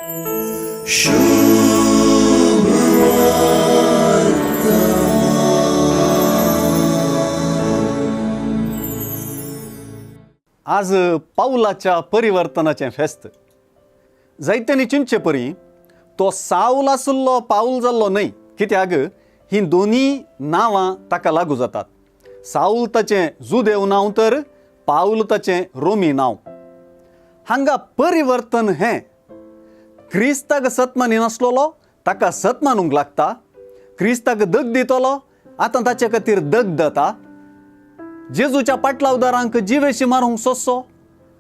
आज पाऊलाच्या परिवर्तनाचे फेस्त. जायत्यांनी चिंचे परी तो साऊल आसलो पाऊल जाल्लो न्हय, कित्याक ही दोन्ही नांवां ताका लागू जातात. साऊल ताचें जुदेव नांव तर पाऊल ताचें रोमी नांव. हांगा परिवर्तन हें क्रिस्ताक सतमानी नासलोलो ताका सतमानूंक लागता. क्रिस्ताक दग दितलो आतां ताचे खातीर दग जाता. जेजूच्या पाटलावदारांक जिवेशी मारूंक सोंसो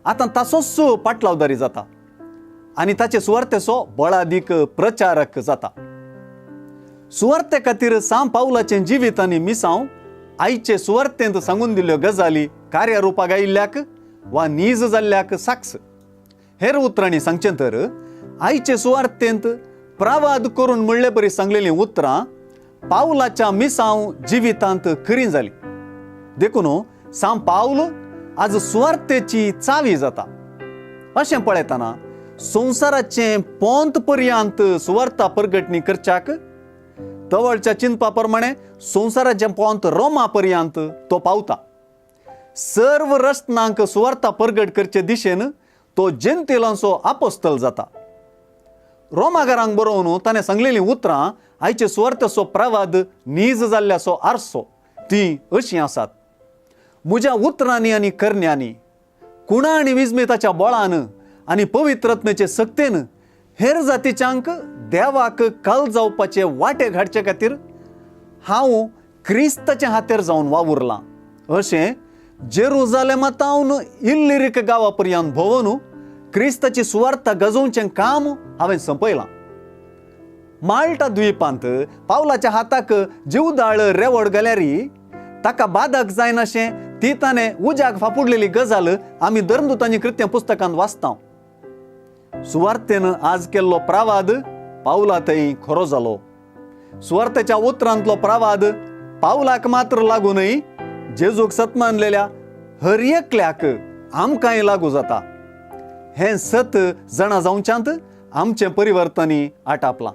आतां ताचोच पाटलावदारी जाता आनी ताचे सुवार्थेचो बळादीक प्रचारक जाता. सुवार्थे खातीर सांब पावलाचें जिवीत आनी मिसांव आयचे सुवार्थेंत सांगून दिल्ल्यो गजाली कार्यारुपाक आयिल्ल्याक वा नीज जाल्ल्याक साक्ष. हेर उतरांनी सांगचें तर आयचे सुवार्थेंत प्रावाद करून म्हणले परी सांगलेलीं उतरां पावलाच्या मिसांव जिवितांत खरीं जालीं. देखून सांब पाऊल आज सुवार्थेची चावी जाता. अशें पळयतना संवसाराचें पोंत पर्यंत सुवार्ता परगटणी करच्याक तवळच्या चिंतपा प्रमाणे संवसाराचें पोंत रोमा पर्यंत तो पावता. सर्व रस्त्यांक सुवार्ता परगट करचे दिशेन तो जेंतिलांचो आपोस्तल जाता. रोमाकारांक बरोवन ताणें सांगलेलीं उतरां आयचे सुवार्थेचो प्रवाद नीज जाल्ल्याचो आरसो ती अशीं आसात. म्हज्या उतरांनी आनी करण्यांनी कुणा आनी विस्मिताच्या बळान आनी पवित्रत्मेचे सक्तेन हेर जातीच्यांक देवाक काल जावपाचे वाटे घाडचे खातीर हांव क्रिस्ताच्या हातेर जावन वावुरलां. अशें जेरुजालेमांतावन इल्लिरीक गांवा पर्यंत भोंवून क्रिस्ताची सुवार्ता गजोवचें काम हांवें संपयलां. माल्टा द्वीपांत पावलाच्या हाताक जीवदाळ रेवड गेल्यारी ताका बाधक जायनाशें ती ताणें उज्याक फापुडलेली गजाल आमी धर्मदुतांनी कृत्य पुस्तकांत वाचता. सुवार्थेन आज केल्लो प्रावाद पावला थंय खरो जालो. सुवार्थेच्या उतरांतलो प्रावाद पावलाक मात्र लागू न्हय, जेजूक सतमानलेल्या हर एकल्याक आमकांय लागू जाता. हें सत जाणा जावच्यांत आमचें परिवर्तनी आटापलां.